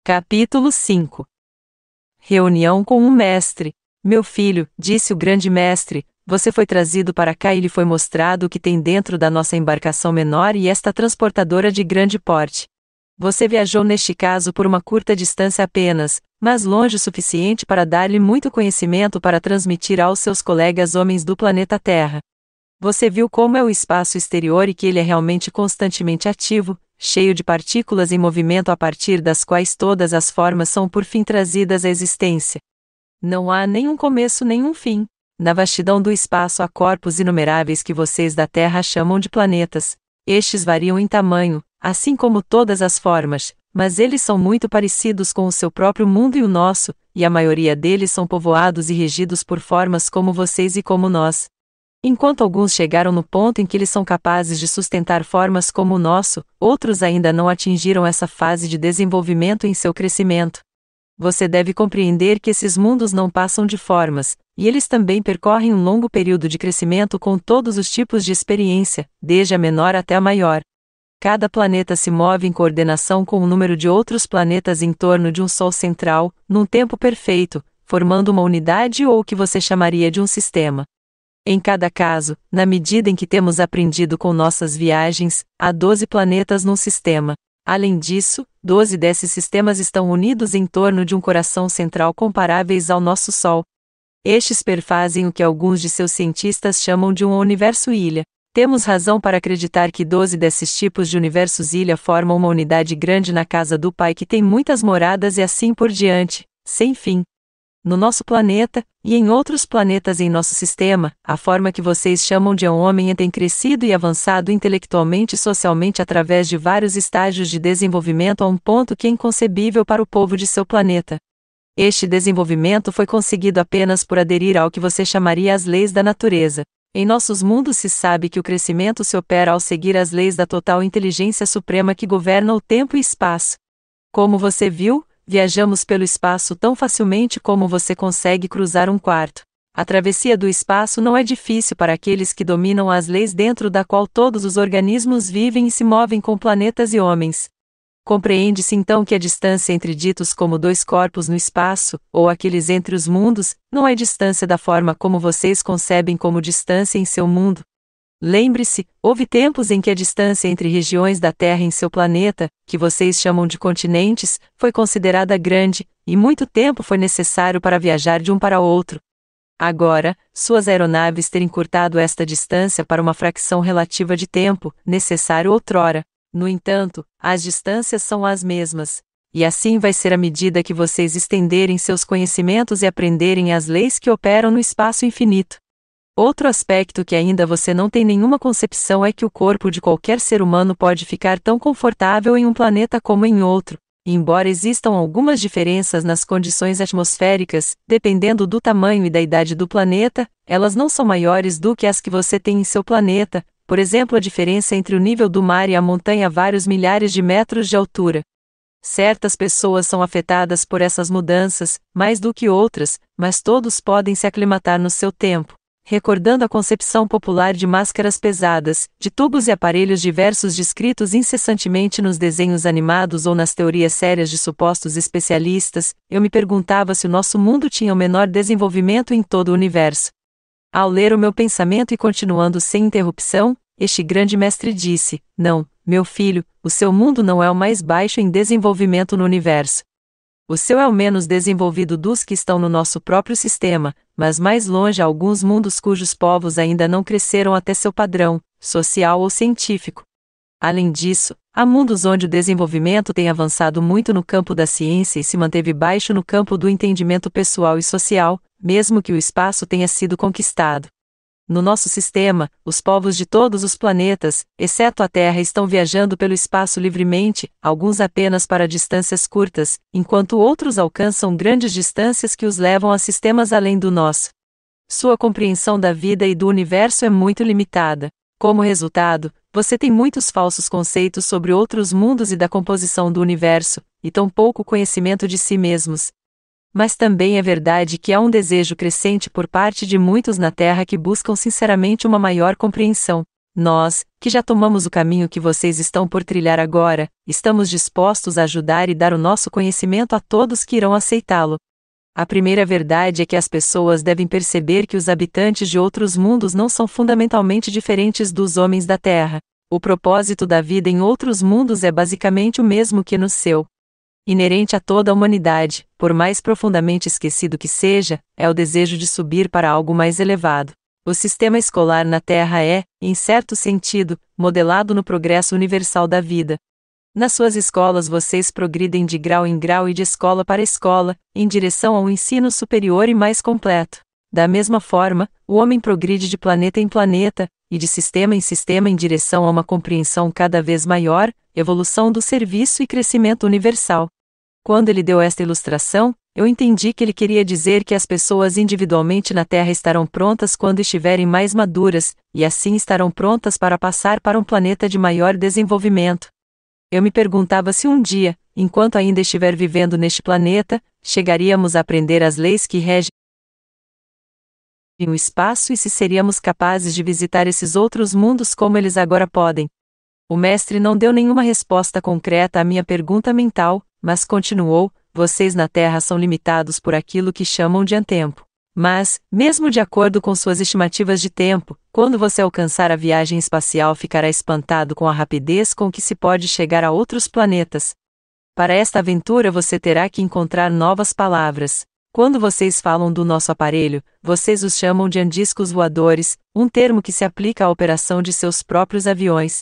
Capítulo 5. Reunião com um mestre. Meu filho, disse o grande mestre, você foi trazido para cá e lhe foi mostrado o que tem dentro da nossa embarcação menor e esta transportadora de grande porte. Você viajou neste caso por uma curta distância apenas, mas longe o suficiente para dar-lhe muito conhecimento para transmitir aos seus colegas homens do planeta Terra. Você viu como é o espaço exterior e que ele é realmente constantemente ativo, cheio de partículas em movimento a partir das quais todas as formas são por fim trazidas à existência. Não há nenhum começo nem um fim. Na vastidão do espaço há corpos inumeráveis que vocês da Terra chamam de planetas. Estes variam em tamanho, assim como todas as formas, mas eles são muito parecidos com o seu próprio mundo e o nosso, e a maioria deles são povoados e regidos por formas como vocês e como nós. Enquanto alguns chegaram no ponto em que eles são capazes de sustentar formas como o nosso, outros ainda não atingiram essa fase de desenvolvimento em seu crescimento. Você deve compreender que esses mundos não passam de formas, e eles também percorrem um longo período de crescimento com todos os tipos de experiência, desde a menor até a maior. Cada planeta se move em coordenação com o número de outros planetas em torno de um Sol central, num tempo perfeito, formando uma unidade ou o que você chamaria de um sistema. Em cada caso, na medida em que temos aprendido com nossas viagens, há 12 planetas num sistema. Além disso, 12 desses sistemas estão unidos em torno de um coração central comparáveis ao nosso Sol. Estes perfazem o que alguns de seus cientistas chamam de um universo-ilha. Temos razão para acreditar que 12 desses tipos de universos-ilha formam uma unidade grande na casa do Pai que tem muitas moradas e assim por diante, sem fim. No nosso planeta, e em outros planetas em nosso sistema, a forma que vocês chamam de um homem tem crescido e avançado intelectualmente e socialmente através de vários estágios de desenvolvimento a um ponto que é inconcebível para o povo de seu planeta. Este desenvolvimento foi conseguido apenas por aderir ao que você chamaria as leis da natureza. Em nossos mundos se sabe que o crescimento se opera ao seguir as leis da total inteligência suprema que governa o tempo e espaço. Como você viu, viajamos pelo espaço tão facilmente como você consegue cruzar um quarto. A travessia do espaço não é difícil para aqueles que dominam as leis dentro da qual todos os organismos vivem e se movem com planetas e homens. Compreende-se então que a distância entre ditos como dois corpos no espaço, ou aqueles entre os mundos, não é distância da forma como vocês concebem como distância em seu mundo. Lembre-se, houve tempos em que a distância entre regiões da Terra em seu planeta, que vocês chamam de continentes, foi considerada grande, e muito tempo foi necessário para viajar de um para outro. Agora, suas aeronaves têm encurtado esta distância para uma fração relativa de tempo, necessário outrora. No entanto, as distâncias são as mesmas. E assim vai ser à medida que vocês estenderem seus conhecimentos e aprenderem as leis que operam no espaço infinito. Outro aspecto que ainda você não tem nenhuma concepção é que o corpo de qualquer ser humano pode ficar tão confortável em um planeta como em outro, e embora existam algumas diferenças nas condições atmosféricas, dependendo do tamanho e da idade do planeta, elas não são maiores do que as que você tem em seu planeta, por exemplo a diferença entre o nível do mar e a montanha a vários milhares de metros de altura. Certas pessoas são afetadas por essas mudanças, mais do que outras, mas todos podem se aclimatar no seu tempo. Recordando a concepção popular de máscaras pesadas, de tubos e aparelhos diversos descritos incessantemente nos desenhos animados ou nas teorias sérias de supostos especialistas, eu me perguntava se o nosso mundo tinha o menor desenvolvimento em todo o universo. Ao ler o meu pensamento e continuando sem interrupção, este grande mestre disse: não, meu filho, o seu mundo não é o mais baixo em desenvolvimento no universo. O seu é o menos desenvolvido dos que estão no nosso próprio sistema, mas mais longe há alguns mundos cujos povos ainda não cresceram até seu padrão, social ou científico. Além disso, há mundos onde o desenvolvimento tem avançado muito no campo da ciência e se manteve baixo no campo do entendimento pessoal e social, mesmo que o espaço tenha sido conquistado. No nosso sistema, os povos de todos os planetas, exceto a Terra, estão viajando pelo espaço livremente, alguns apenas para distâncias curtas, enquanto outros alcançam grandes distâncias que os levam a sistemas além do nosso. Sua compreensão da vida e do universo é muito limitada. Como resultado, você tem muitos falsos conceitos sobre outros mundos e da composição do universo, e tão pouco conhecimento de si mesmos. Mas também é verdade que há um desejo crescente por parte de muitos na Terra que buscam sinceramente uma maior compreensão. Nós, que já tomamos o caminho que vocês estão por trilhar agora, estamos dispostos a ajudar e dar o nosso conhecimento a todos que irão aceitá-lo. A primeira verdade é que as pessoas devem perceber que os habitantes de outros mundos não são fundamentalmente diferentes dos homens da Terra. O propósito da vida em outros mundos é basicamente o mesmo que no seu. Inerente a toda a humanidade, por mais profundamente esquecido que seja, é o desejo de subir para algo mais elevado. O sistema escolar na Terra é, em certo sentido, modelado no progresso universal da vida. Nas suas escolas vocês progridem de grau em grau e de escola para escola, em direção a um ensino superior e mais completo. Da mesma forma, o homem progride de planeta em planeta, e de sistema em sistema em direção a uma compreensão cada vez maior, evolução do serviço e crescimento universal. Quando ele deu esta ilustração, eu entendi que ele queria dizer que as pessoas individualmente na Terra estarão prontas quando estiverem mais maduras, e assim estarão prontas para passar para um planeta de maior desenvolvimento. Eu me perguntava se um dia, enquanto ainda estiver vivendo neste planeta, chegaríamos a aprender as leis que regem o espaço e se seríamos capazes de visitar esses outros mundos como eles agora podem. O mestre não deu nenhuma resposta concreta à minha pergunta mental, mas continuou: vocês na Terra são limitados por aquilo que chamam de tempo. Mas, mesmo de acordo com suas estimativas de tempo, quando você alcançar a viagem espacial ficará espantado com a rapidez com que se pode chegar a outros planetas. Para esta aventura você terá que encontrar novas palavras. Quando vocês falam do nosso aparelho, vocês os chamam de discos voadores, um termo que se aplica à operação de seus próprios aviões.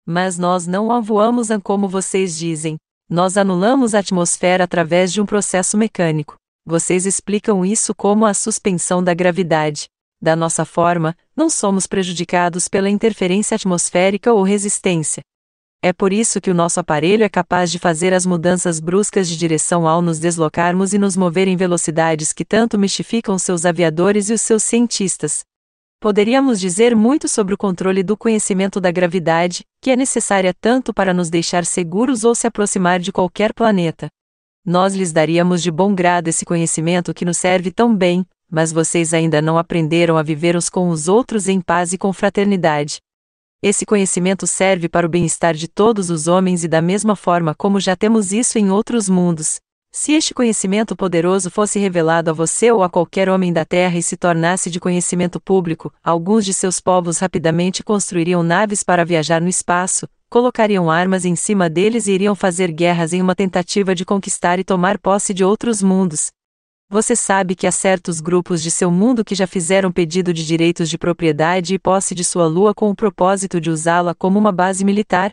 Mas nós não a voamos como vocês dizem. Nós anulamos a atmosfera através de um processo mecânico. Vocês explicam isso como a suspensão da gravidade. Da nossa forma, não somos prejudicados pela interferência atmosférica ou resistência. É por isso que o nosso aparelho é capaz de fazer as mudanças bruscas de direção ao nos deslocarmos e nos mover em velocidades que tanto mistificam seus aviadores e os seus cientistas. Poderíamos dizer muito sobre o controle do conhecimento da gravidade, que é necessária tanto para nos deixar seguros ou se aproximar de qualquer planeta. Nós lhes daríamos de bom grado esse conhecimento que nos serve tão bem, mas vocês ainda não aprenderam a viver uns com os outros em paz e com fraternidade. Esse conhecimento serve para o bem-estar de todos os homens e da mesma forma como já temos isso em outros mundos. Se este conhecimento poderoso fosse revelado a você ou a qualquer homem da Terra e se tornasse de conhecimento público, alguns de seus povos rapidamente construiriam naves para viajar no espaço, colocariam armas em cima deles e iriam fazer guerras em uma tentativa de conquistar e tomar posse de outros mundos. Você sabe que há certos grupos de seu mundo que já fizeram pedido de direitos de propriedade e posse de sua lua com o propósito de usá-la como uma base militar?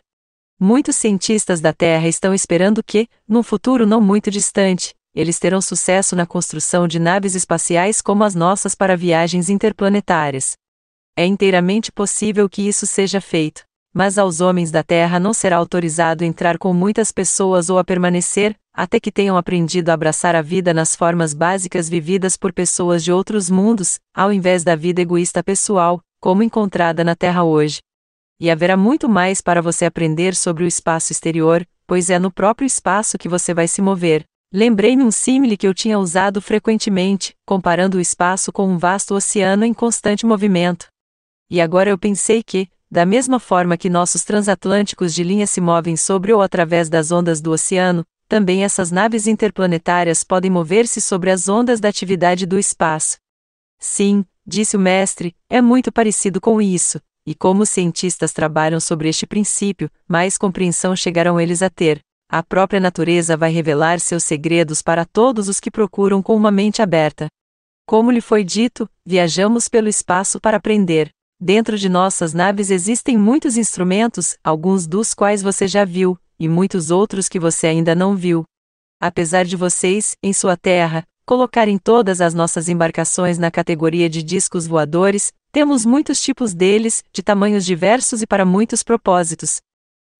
Muitos cientistas da Terra estão esperando que, num futuro não muito distante, eles terão sucesso na construção de naves espaciais como as nossas para viagens interplanetárias. É inteiramente possível que isso seja feito, mas aos homens da Terra não será autorizado entrar com muitas pessoas ou a permanecer, até que tenham aprendido a abraçar a vida nas formas básicas vividas por pessoas de outros mundos, ao invés da vida egoísta pessoal, como encontrada na Terra hoje. E haverá muito mais para você aprender sobre o espaço exterior, pois é no próprio espaço que você vai se mover. Lembrei-me um símile que eu tinha usado frequentemente, comparando o espaço com um vasto oceano em constante movimento. E agora eu pensei que, da mesma forma que nossos transatlânticos de linha se movem sobre ou através das ondas do oceano, também essas naves interplanetárias podem mover-se sobre as ondas da atividade do espaço. Sim, disse o mestre, é muito parecido com isso. E como os cientistas trabalham sobre este princípio, mais compreensão chegarão eles a ter. A própria natureza vai revelar seus segredos para todos os que procuram com uma mente aberta. Como lhe foi dito, viajamos pelo espaço para aprender. Dentro de nossas naves existem muitos instrumentos, alguns dos quais você já viu, e muitos outros que você ainda não viu. Apesar de vocês, em sua terra, colocarem todas as nossas embarcações na categoria de discos voadores, temos muitos tipos deles, de tamanhos diversos e para muitos propósitos.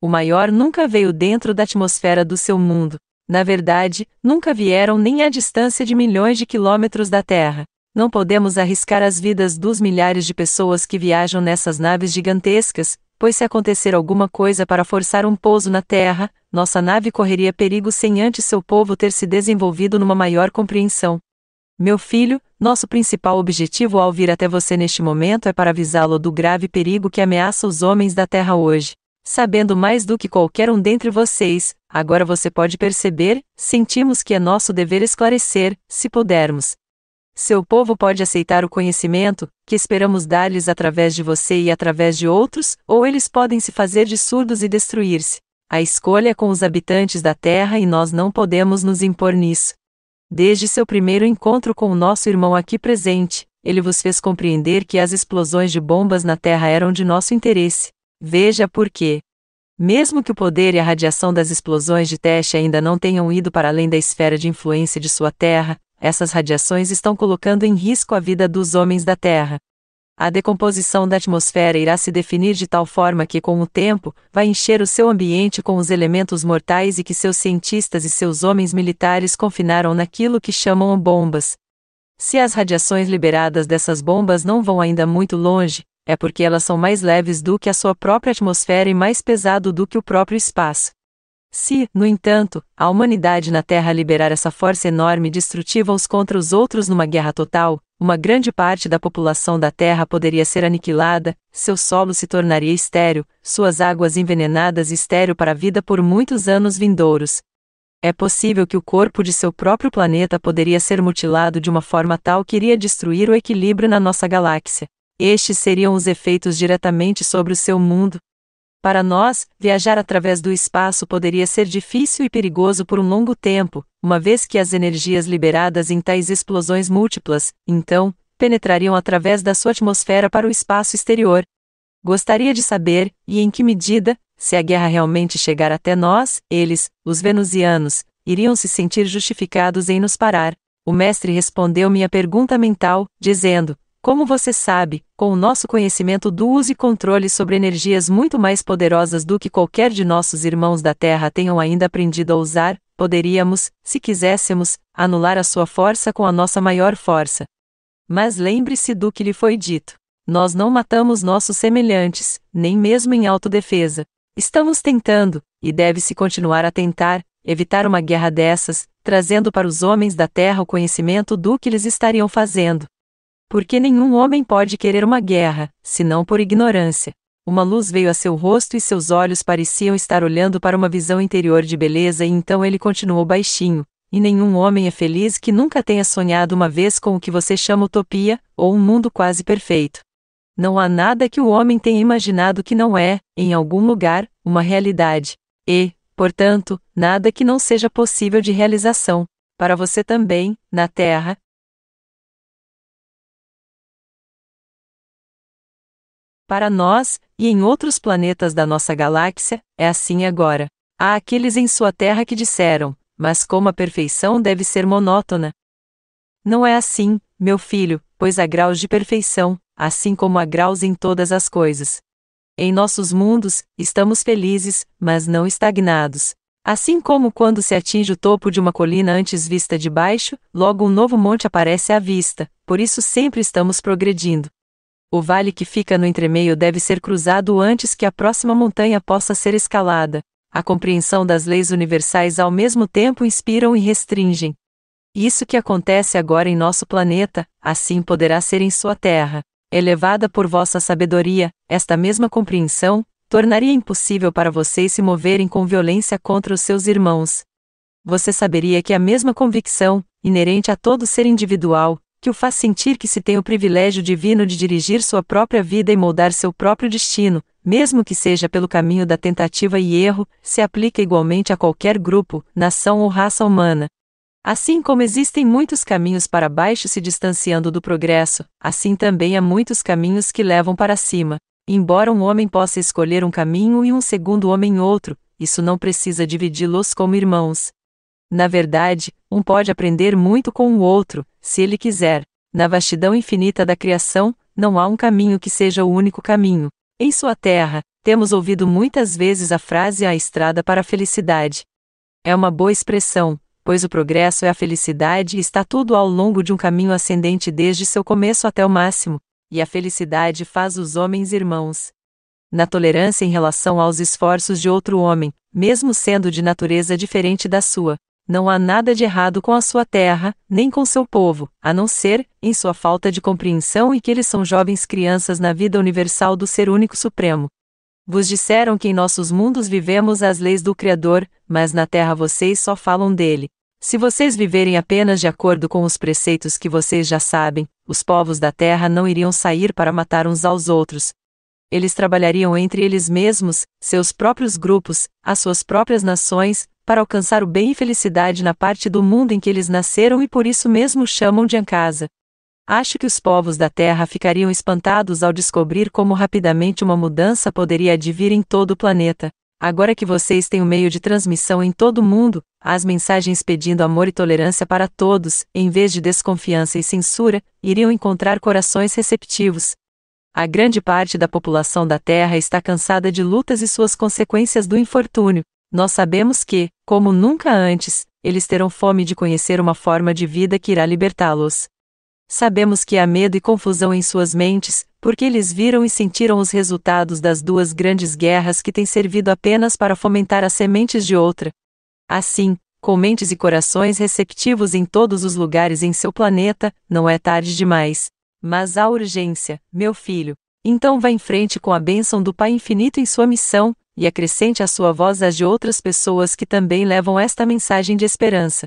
O maior nunca veio dentro da atmosfera do seu mundo. Na verdade, nunca vieram nem à distância de milhões de quilômetros da Terra. Não podemos arriscar as vidas dos milhares de pessoas que viajam nessas naves gigantescas, pois se acontecer alguma coisa para forçar um pouso na Terra, nossa nave correria perigo sem antes seu povo ter se desenvolvido numa maior compreensão. Meu filho, nosso principal objetivo ao vir até você neste momento é para avisá-lo do grave perigo que ameaça os homens da terra hoje. Sabendo mais do que qualquer um dentre vocês, agora você pode perceber, sentimos que é nosso dever esclarecer, se pudermos. Seu povo pode aceitar o conhecimento, que esperamos dar-lhes através de você e através de outros, ou eles podem se fazer de surdos e destruir-se. A escolha é com os habitantes da terra e nós não podemos nos impor nisso. Desde seu primeiro encontro com o nosso irmão aqui presente, ele vos fez compreender que as explosões de bombas na terra eram de nosso interesse. Veja por quê. Mesmo que o poder e a radiação das explosões de teste ainda não tenham ido para além da esfera de influência de sua terra, essas radiações estão colocando em risco a vida dos homens da Terra. A decomposição da atmosfera irá se definir de tal forma que, com o tempo, vai encher o seu ambiente com os elementos mortais e que seus cientistas e seus homens militares confinaram naquilo que chamam bombas. Se as radiações liberadas dessas bombas não vão ainda muito longe, é porque elas são mais leves do que a sua própria atmosfera e mais pesado do que o próprio espaço. Se, no entanto, a humanidade na Terra liberar essa força enorme e destrutiva uns contra os outros numa guerra total, uma grande parte da população da Terra poderia ser aniquilada, seu solo se tornaria estéril, suas águas envenenadas e estéril para a vida por muitos anos vindouros. É possível que o corpo de seu próprio planeta poderia ser mutilado de uma forma tal que iria destruir o equilíbrio na nossa galáxia. Estes seriam os efeitos diretamente sobre o seu mundo. Para nós, viajar através do espaço poderia ser difícil e perigoso por um longo tempo, uma vez que as energias liberadas em tais explosões múltiplas, então, penetrariam através da sua atmosfera para o espaço exterior. Gostaria de saber, e em que medida, se a guerra realmente chegar até nós, eles, os venusianos, iriam se sentir justificados em nos parar. O mestre respondeu minha pergunta mental, dizendo: como você sabe, com o nosso conhecimento do uso e controle sobre energias muito mais poderosas do que qualquer de nossos irmãos da Terra tenham ainda aprendido a usar, poderíamos, se quiséssemos, anular a sua força com a nossa maior força. Mas lembre-se do que lhe foi dito. Nós não matamos nossos semelhantes, nem mesmo em autodefesa. Estamos tentando, e deve-se continuar a tentar, evitar uma guerra dessas, trazendo para os homens da Terra o conhecimento do que eles estariam fazendo. Porque nenhum homem pode querer uma guerra, senão por ignorância. Uma luz veio a seu rosto e seus olhos pareciam estar olhando para uma visão interior de beleza e então ele continuou baixinho. E nenhum homem é feliz que nunca tenha sonhado uma vez com o que você chama utopia, ou um mundo quase perfeito. Não há nada que o homem tenha imaginado que não é, em algum lugar, uma realidade. E, portanto, nada que não seja possível de realização. Para você também, na Terra. Para nós, e em outros planetas da nossa galáxia, é assim agora. Há aqueles em sua Terra que disseram, mas como a perfeição deve ser monótona. Não é assim, meu filho, pois há graus de perfeição, assim como há graus em todas as coisas. Em nossos mundos, estamos felizes, mas não estagnados. Assim como quando se atinge o topo de uma colina antes vista de baixo, logo um novo monte aparece à vista, por isso sempre estamos progredindo. O vale que fica no entremeio deve ser cruzado antes que a próxima montanha possa ser escalada. A compreensão das leis universais ao mesmo tempo inspiram e restringem. Isso que acontece agora em nosso planeta, assim poderá ser em sua Terra. Elevada por vossa sabedoria, esta mesma compreensão tornaria impossível para vocês se moverem com violência contra os seus irmãos. Você saberia que a mesma convicção, inerente a todo ser individual, que o faz sentir que se tem o privilégio divino de dirigir sua própria vida e moldar seu próprio destino, mesmo que seja pelo caminho da tentativa e erro, se aplica igualmente a qualquer grupo, nação ou raça humana. Assim como existem muitos caminhos para baixo se distanciando do progresso, assim também há muitos caminhos que levam para cima. Embora um homem possa escolher um caminho e um segundo homem outro, isso não precisa dividi-los como irmãos. Na verdade, um pode aprender muito com o outro, se ele quiser. Na vastidão infinita da criação, não há um caminho que seja o único caminho. Em sua terra, temos ouvido muitas vezes a frase a estrada para a felicidade. É uma boa expressão, pois o progresso é a felicidade e está tudo ao longo de um caminho ascendente desde seu começo até o máximo, e a felicidade faz os homens irmãos. Na tolerância em relação aos esforços de outro homem, mesmo sendo de natureza diferente da sua, Não há nada de errado com a sua terra, nem com seu povo, a não ser, em sua falta de compreensão e que eles são jovens crianças na vida universal do Ser Único Supremo. Vos disseram que em nossos mundos vivemos as leis do Criador, mas na terra vocês só falam dele. Se vocês viverem apenas de acordo com os preceitos que vocês já sabem, os povos da terra não iriam sair para matar uns aos outros. Eles trabalhariam entre eles mesmos, seus próprios grupos, as suas próprias nações, para alcançar o bem e felicidade na parte do mundo em que eles nasceram e por isso mesmo chamam de casa. Acho que os povos da Terra ficariam espantados ao descobrir como rapidamente uma mudança poderia advir em todo o planeta. Agora que vocês têm um meio de transmissão em todo o mundo, as mensagens pedindo amor e tolerância para todos, em vez de desconfiança e censura, iriam encontrar corações receptivos. A grande parte da população da Terra está cansada de lutas e suas consequências do infortúnio. Nós sabemos que, como nunca antes, eles terão fome de conhecer uma forma de vida que irá libertá-los. Sabemos que há medo e confusão em suas mentes, porque eles viram e sentiram os resultados das duas grandes guerras que têm servido apenas para fomentar as sementes de outra. Assim, com mentes e corações receptivos em todos os lugares em seu planeta, não é tarde demais. Mas há urgência, meu filho. Então vá em frente com a bênção do Pai Infinito em sua missão, e acrescente à sua voz as de outras pessoas que também levam esta mensagem de esperança.